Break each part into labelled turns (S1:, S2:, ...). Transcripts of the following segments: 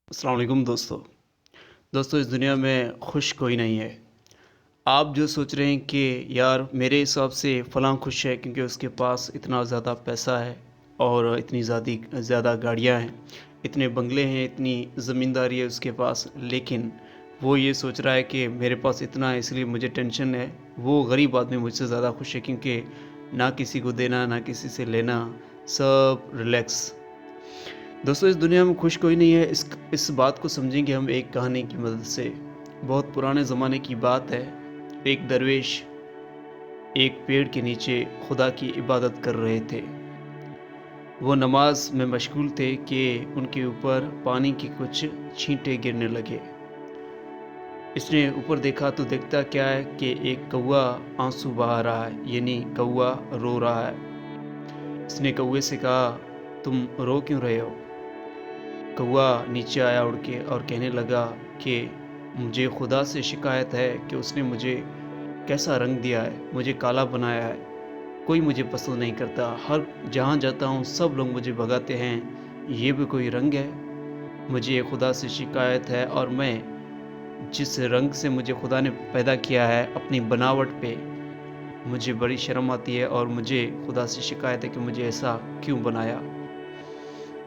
S1: अस्सलाम वालेकुम दोस्तों इस दुनिया में खुश कोई नहीं है। आप जो सोच रहे हैं कि यार मेरे हिसाब से फ़लाँ खुश है क्योंकि उसके पास इतना ज़्यादा पैसा है और इतनी ज़्यादा गाड़ियाँ हैं, इतने बंगले हैं, इतनी ज़मींदारी है उसके पास, लेकिन वो ये सोच रहा है कि मेरे पास इतना है इसलिए मुझे टेंशन है। वो गरीब आदमी मुझसे ज़्यादा खुश है क्योंकि ना किसी को देना, ना किसी से लेना, सब रिलैक्स। दोस्तों इस दुनिया में खुश कोई नहीं है। इस बात को समझेंगे हम एक कहानी की मदद से। बहुत पुराने ज़माने की बात है। एक दरवेश एक पेड़ के नीचे खुदा की इबादत कर रहे थे। वो नमाज में मशगूल थे कि उनके ऊपर पानी के कुछ छींटे गिरने लगे। इसने ऊपर देखा तो देखता क्या है कि एक कौवा आंसू बहा रहा है, यानी कौवा रो रहा है। इसने कौवे से कहा, तुम रो क्यों रहे हो? कौवा नीचे आया उड़ के और कहने लगा कि मुझे खुदा से शिकायत है कि उसने मुझे कैसा रंग दिया है, मुझे काला बनाया है। कोई मुझे पसंद नहीं करता, हर जहाँ जाता हूँ सब लोग मुझे भगाते हैं। ये भी कोई रंग है? मुझे खुदा से शिकायत है और मैं जिस रंग से मुझे खुदा ने पैदा किया है अपनी बनावट पे, मुझे बड़ी शर्म आती है और मुझे खुदा से शिकायत है कि मुझे ऐसा क्यों बनाया।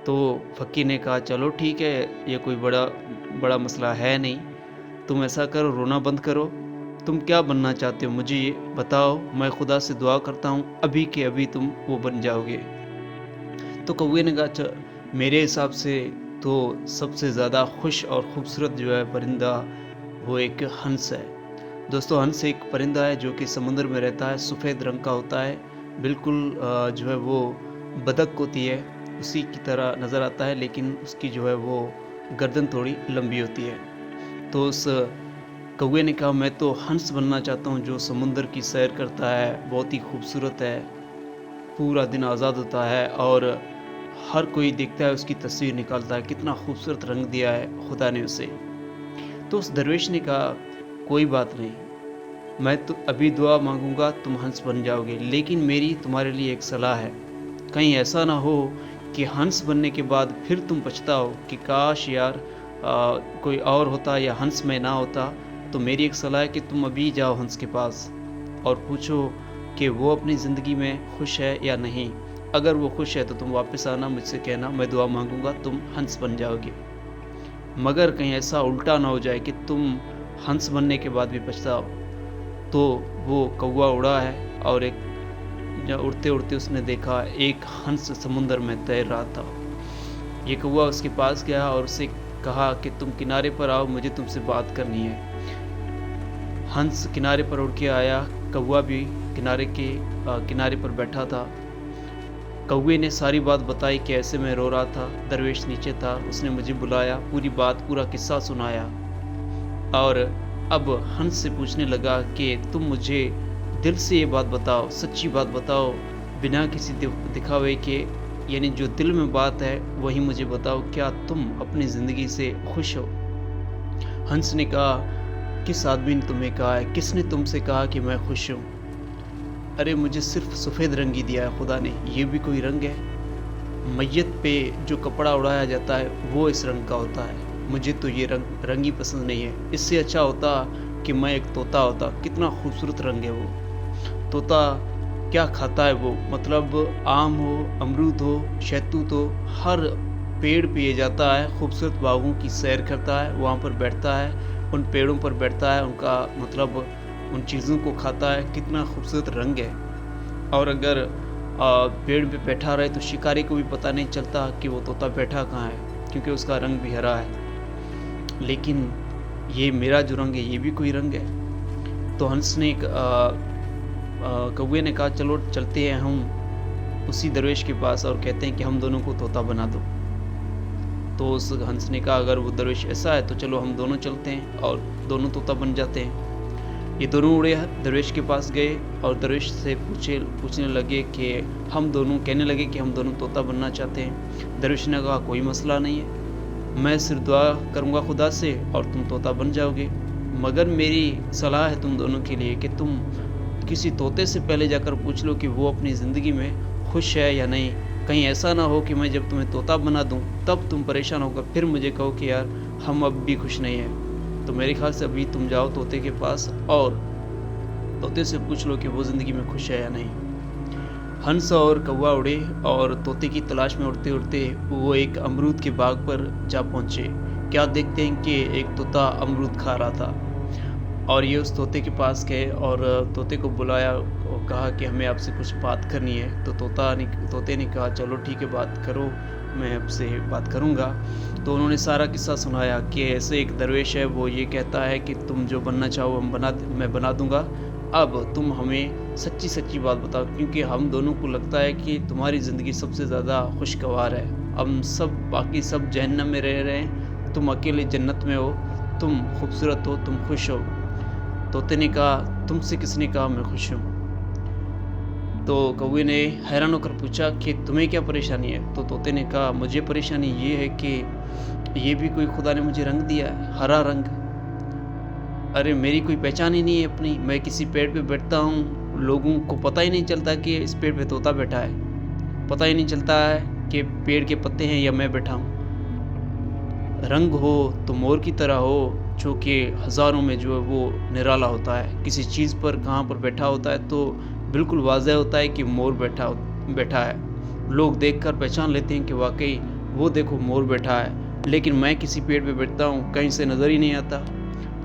S1: तो फ़कीर ने कहा, चलो ठीक है, ये कोई बड़ा मसला है नहीं। तुम ऐसा करो, रोना बंद करो। तुम क्या बनना चाहते हो मुझे ये बताओ, मैं खुदा से दुआ करता हूँ अभी के अभी तुम वो बन जाओगे। तो कौवे ने कहा, मेरे हिसाब से तो सबसे ज़्यादा खुश और ख़ूबसूरत जो है परिंदा वो एक हंस है। दोस्तों हंस एक परिंदा है जो कि समुद्र में रहता है, सफ़ेद रंग का होता है, बिल्कुल जो है वो बतख होती है उसी की तरह नज़र आता है, लेकिन उसकी जो है वो गर्दन थोड़ी लंबी होती है। तो उस कौवे ने कहा, मैं तो हंस बनना चाहता हूँ जो समुद्र की सैर करता है, बहुत ही खूबसूरत है, पूरा दिन आज़ाद होता है और हर कोई देखता है उसकी तस्वीर निकालता है, कितना खूबसूरत रंग दिया है खुदा ने उसे। तो उस दरवेश ने कहा, कोई बात नहीं, मैं तो अभी दुआ मांगूंगा, तुम हंस बन जाओगे, लेकिन मेरी तुम्हारे लिए एक सलाह है। कहीं ऐसा ना हो कि हंस बनने के बाद फिर तुम पछताओ कि काश यार कोई और होता या हंस में ना होता। तो मेरी एक सलाह है कि तुम अभी जाओ हंस के पास और पूछो कि वो अपनी ज़िंदगी में खुश है या नहीं। अगर वो खुश है तो तुम वापस आना, मुझसे कहना, मैं दुआ मांगूंगा, तुम हंस बन जाओगे। मगर कहीं ऐसा उल्टा ना हो जाए कि तुम हंस बनने के बाद भी पछताओ। तो वो कौवा उड़ा है और जब उड़ते उड़ते उसने देखा एक हंस समुंदर में तैर रहा था। ये कौवा उसके पास गया और उससे कहा कि तुम किनारे पर आओ, मुझे तुमसे बात करनी है। हंस किनारे पर उड़ के आया, कौवा भी किनारे पर बैठा था। कौवे ने सारी बात बताई कि ऐसे मैं रो रहा था, दरवेश नीचे था, उसने मुझे बुलाया, पूरी बात पूरा किस्सा सुनाया। और अब हंस से पूछने लगा कि तुम मुझे दिल से ये बात बताओ, सच्ची बात बताओ, बिना किसी दिखावे के, यानी जो दिल में बात है वही मुझे बताओ, क्या तुम अपनी ज़िंदगी से खुश हो? हंस ने कहा, किस आदमी ने तुम्हें कहा है, किसने तुमसे कहा कि मैं खुश हूँ? अरे मुझे सिर्फ सफ़ेद रंग ही दिया है खुदा ने, ये भी कोई रंग है? मैयत पे जो कपड़ा उड़ाया जाता है वो इस रंग का होता है, मुझे तो ये रंग ही पसंद नहीं है। इससे अच्छा होता कि मैं एक तोता होता, कितना खूबसूरत रंग है वो। तोता क्या खाता है वो, मतलब आम हो, अमरूद हो, शहतूत हो, हर पेड़ पे ये जाता है, खूबसूरत बागों की सैर करता है, वहाँ पर बैठता है, उन पेड़ों पर बैठता है, उनका मतलब उन चीज़ों को खाता है, कितना खूबसूरत रंग है। और अगर पेड़ पे बैठा रहे तो शिकारी को भी पता नहीं चलता कि वो तोता बैठा कहाँ है, क्योंकि उसका रंग भी हरा है। लेकिन ये मेरा जो रंग है ये भी कोई रंग है। तो हंस ने कौवे ने कहा, चलो चलते हैं हम उसी दरवेश के पास और कहते हैं कि हम दोनों को तोता बना दो। तो उस हंस ने कहा, अगर वो दरवेश ऐसा है तो चलो हम दोनों चलते हैं और दोनों तोता बन जाते हैं। ये दोनों उड़े दरवेश के पास गए और दरवेश से पूछने लगे कि कहने लगे कि हम दोनों तोता बनना चाहते हैं। दरवेश ने कहा, कोई मसला नहीं है, मैं सिर्फ दुआ करूँगा खुदा से और तुम तोता बन जाओगे। मगर मेरी सलाह है तुम दोनों के लिए कि तुम किसी तोते से पहले जाकर पूछ लो कि वो अपनी ज़िंदगी में खुश है या नहीं। कहीं ऐसा ना हो कि मैं जब तुम्हें तोता बना दूँ तब तुम परेशान होकर फिर मुझे कहो कि यार हम अब भी खुश नहीं हैं। तो मेरे ख़्याल से अभी तुम जाओ तोते के पास और तोते से पूछ लो कि वो ज़िंदगी में खुश है या नहीं। हंस और कौवा उड़े और तोते की तलाश में उड़ते उड़ते वो एक अमरूद के बाग पर जा पहुँचे। क्या देखते हैं कि एक तोता अमरूद खा रहा था और ये उस तोते के पास गए और तोते को बुलाया और कहा कि हमें आपसे कुछ बात करनी है। तो तोते ने कहा चलो ठीक है, बात करो, मैं आपसे बात करूँगा। तो उन्होंने सारा किस्सा सुनाया कि ऐसे एक दरवेश है, वो ये कहता है कि तुम जो बनना चाहो मैं बना दूँगा। अब तुम हमें सच्ची बात बताओ, क्योंकि हम दोनों को लगता है कि तुम्हारी ज़िंदगी सबसे ज़्यादा खुशगवार है। हम सब बाकी सब जहन्नम में रह रहे हैं, तुम अकेले जन्नत में हो, तुम खूबसूरत हो, तुम खुश हो। तोते ने कहा तुमसे किसने कहा मैं खुश हूँ? तो कौवे ने हैरान होकर पूछा कि तुम्हें क्या परेशानी है? तो तोते ने कहा मुझे परेशानी ये है कि ये भी कोई खुदा ने मुझे रंग दिया है, हरा रंग। अरे मेरी कोई पहचान ही नहीं है अपनी, मैं किसी पेड़ पे बैठता हूँ, लोगों को पता ही नहीं चलता कि इस पेड़ पे तोता बैठा है, पता ही नहीं चलता है कि पेड़ के पत्ते हैं या मैं बैठा हूँ। रंग हो तो मोर की तरह हो, जो कि हज़ारों में जो है वो निराला होता है। किसी चीज़ पर कहाँ पर बैठा होता है तो बिल्कुल वाज़ेह होता है कि मोर बैठा है। लोग देखकर पहचान लेते हैं कि वाक़ई वो देखो मोर बैठा है। लेकिन मैं किसी पेड़ पे बैठता हूँ, कहीं से नज़र ही नहीं आता।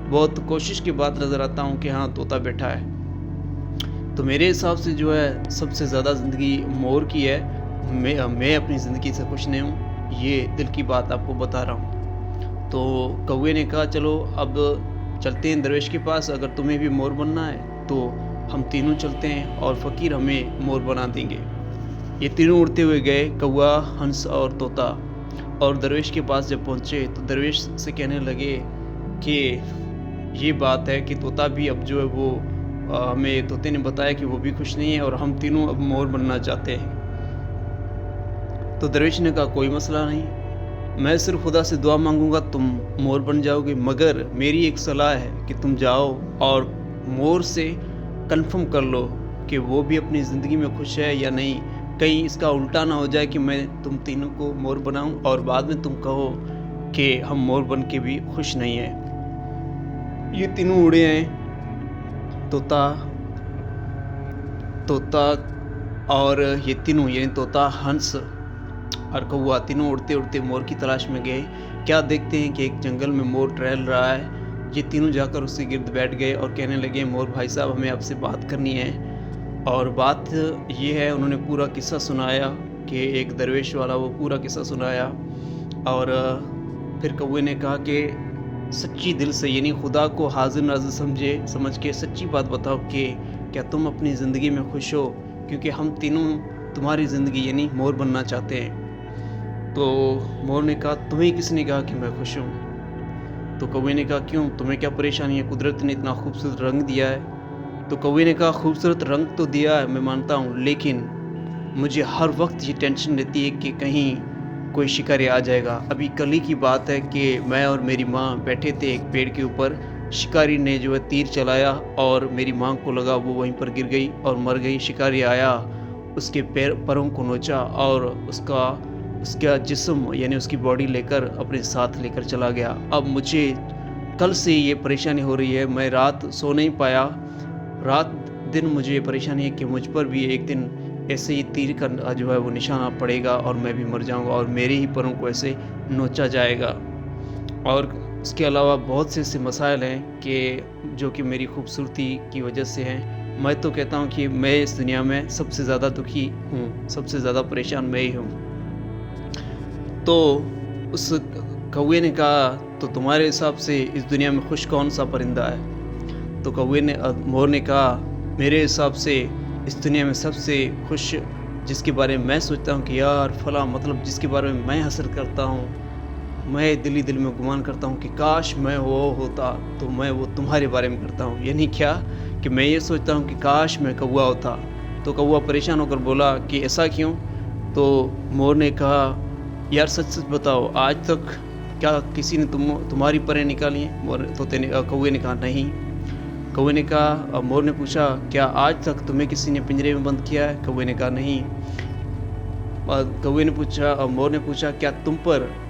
S1: बहुत कोशिश के बाद नज़र आता हूँ कि हाँ तोता बैठा है। तो मेरे हिसाब से जो है सबसे ज़्यादा ज़िंदगी मोर की है। मैं अपनी ज़िंदगी से खुश नहीं हूँ, ये दिल की बात आपको बता रहा हूँ। तो कौवे ने कहा चलो अब चलते हैं दरवेश के पास, अगर तुम्हें भी मोर बनना है तो हम तीनों चलते हैं और फ़कीर हमें मोर बना देंगे। ये तीनों उड़ते हुए गए, कौवा, हंस और तोता, और दरवेश के पास जब पहुँचे तो दरवेश से कहने लगे कि ये बात है कि तोता भी अब जो है वो हमें तोते ने बताया कि वो भी खुश नहीं है और हम तीनों अब मोर बनना चाहते हैं। तो दरवेश ने कहा कोई मसला नहीं, मैं सिर्फ खुदा से दुआ मांगूंगा, तुम मोर बन जाओगे, मगर मेरी एक सलाह है कि तुम जाओ और मोर से कंफर्म कर लो कि वो भी अपनी ज़िंदगी में खुश है या नहीं। कहीं इसका उल्टा ना हो जाए कि मैं तुम तीनों को मोर बनाऊं और बाद में तुम कहो कि हम मोर बन के भी खुश नहीं हैं। ये तीनों उड़े हैं, तोता तोता और ये तीनों यानी तोता, हंस और कौवा, तीनों उड़ते उड़ते मोर की तलाश में गए। क्या देखते हैं कि एक जंगल में मोर टहल रहा है। ये तीनों जाकर उसके गिर्द बैठ गए और कहने लगे मोर भाई साहब हमें आपसे बात करनी है। और बात ये है, उन्होंने पूरा किस्सा सुनाया कि एक दरवेश वाला वो पूरा किस्सा सुनाया। और फिर कौवे ने कहा कि सच्ची दिल से यानी खुदा को हाजिर नाजिर समझ के सच्ची बात बताओ कि क्या तुम अपनी ज़िंदगी में खुश हो, क्योंकि हम तीनों तुम्हारी ज़िंदगी यानी मोर बनना चाहते हैं। तो मोर ने कहा तुम्हें किसने कहा कि मैं खुश हूँ? तो कौवे ने कहा क्यों, तुम्हें क्या परेशानी है? कुदरत ने इतना खूबसूरत रंग दिया है। तो कौवे ने कहा खूबसूरत रंग तो दिया है, मैं मानता हूँ, लेकिन मुझे हर वक्त ये टेंशन रहती है कि कहीं कोई शिकारी आ जाएगा। अभी कल ही की बात है कि मैं और मेरी माँ बैठे थे एक पेड़ के ऊपर, शिकारी ने जो है तीर चलाया और मेरी माँ को लगा, वो वहीं पर गिर गई और मर गई। शिकारी आया, उसके पैरों को नोचा और उसका जिस्म यानी उसकी बॉडी लेकर अपने साथ लेकर चला गया। अब मुझे कल से ये परेशानी हो रही है, मैं रात सो नहीं पाया, रात दिन मुझे ये परेशानी है कि मुझ पर भी एक दिन ऐसे ही तीर का जो है वो निशाना पड़ेगा और मैं भी मर जाऊंगा और मेरे ही पैरों को ऐसे नोचा जाएगा। और इसके अलावा बहुत से ऐसे मसाइल हैं कि जो कि मेरी खूबसूरती की वजह से हैं। मैं तो कहता हूँ कि मैं इस दुनिया में सबसे ज़्यादा दुखी हूँ, सबसे ज़्यादा परेशान मैं ही हूँ। तो उस कौवे ने कहा तो तुम्हारे हिसाब से इस दुनिया में खुश कौन सा परिंदा है? तो मोर ने कहा मेरे हिसाब से इस दुनिया में सबसे खुश जिसके बारे में मैं सोचता हूँ कि यार फला, मतलब जिसके बारे में मैं हसरत करता हूँ, मैं दिल में गुमान करता हूँ कि काश मैं वो होता, तो मैं वो तुम्हारे बारे में करता हूँ। यानी क्या कि मैं ये सोचता हूँ कि काश मैं कौवा होता। तो कौवा परेशान होकर बोला कि ऐसा क्यों? तो मोर ने कहा यार सच बताओ, आज तक क्या किसी ने तुम्हारी परें निकाली हैं? कौवे ने कहा नहीं। कौवे ने कहा, मोर ने पूछा क्या आज तक तुम्हें किसी ने पिंजरे में बंद किया है? कौवे ने कहा नहीं। और कौवे ने पूछा और मोर ने पूछा, क्या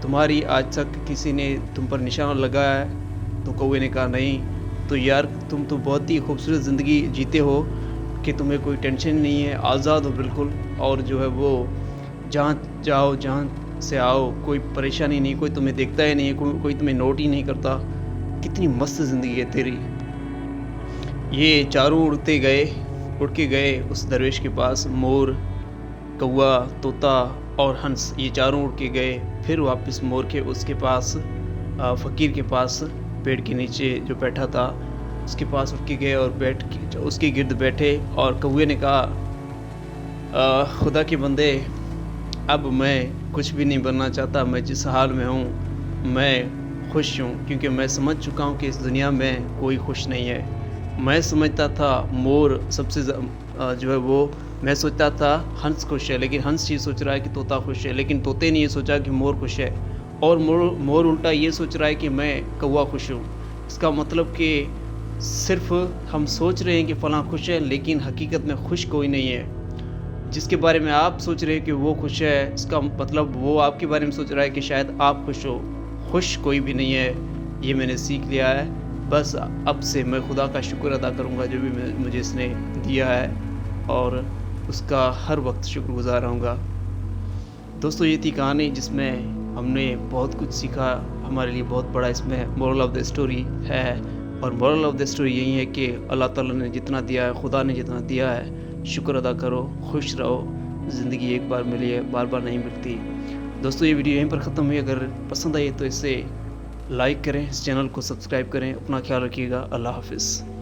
S1: तुम्हारी आज तक किसी ने तुम पर निशाना लगाया है? तो कौवे ने कहा, नहीं। तो यार तुम तो बहुत ही खूबसूरत ज़िंदगी जीते हो कि तुम्हें कोई टेंशन नहीं है, आज़ाद हो बिल्कुल, और जो है वो जहाँ जाओ जहाँ से आओ कोई परेशानी नहीं, कोई तुम्हें देखता ही नहीं है, कोई तुम्हें नोट ही नहीं करता। कितनी मस्त ज़िंदगी है तेरी। ये चारों उड़ के गए उस दरवेश के पास। मोर, कौवा, तोता और हंस, ये चारों उड़ के गए फिर वापस मोर के उसके पास, फ़कीर के पास, पेड़ के नीचे जो बैठा था उसके पास उड़ के गए और बैठ के उसके गिर्द बैठे। और कौवे ने कहा, खुदा के बंदे, अब मैं कुछ भी नहीं बनना चाहता। मैं जिस हाल में हूँ मैं खुश हूँ, क्योंकि मैं समझ चुका हूँ कि इस दुनिया में कोई खुश नहीं है। मैं समझता था मोर सबसे जो है वो, मैं सोचता था हंस खुश है, लेकिन हंस ये सोच रहा है कि तोता खुश है, लेकिन तोते ने ये सोचा कि मोर खुश है, और मोर उल्टा ये सोच रहा है कि मैं कौवा खुश हूँ। इसका मतलब कि सिर्फ हम सोच रहे हैं कि फ़लाँ खुश है, लेकिन हकीकत में खुश कोई नहीं है। जिसके बारे में आप सोच रहे हैं कि वो खुश है, इसका मतलब वो आपके बारे में सोच रहा है कि शायद आप खुश हो। खुश कोई भी नहीं है, ये मैंने सीख लिया है। बस अब से मैं खुदा का शुक्र अदा करूँगा जो भी मुझे इसने दिया है, और उसका हर वक्त शुक्रगुज़ार रहूँगा। दोस्तों, ये थी कहानी जिसमें हमने बहुत कुछ सीखा। हमारे लिए बहुत बड़ा इसमें मोरल ऑफ़ द स्टोरी है, और मोरल ऑफ़ द स्टोरी यही है कि अल्लाह ताला ने जितना दिया है, खुदा ने जितना दिया है, शुक्र अदा करो, खुश रहो। ज़िंदगी एक बार मिली है, बार बार नहीं मिलती। दोस्तों, ये वीडियो यहीं पर ख़त्म हुई। अगर पसंद आई तो इसे लाइक करें, इस चैनल को सब्सक्राइब करें। अपना ख्याल रखिएगा। अल्लाह हाफ़िज़।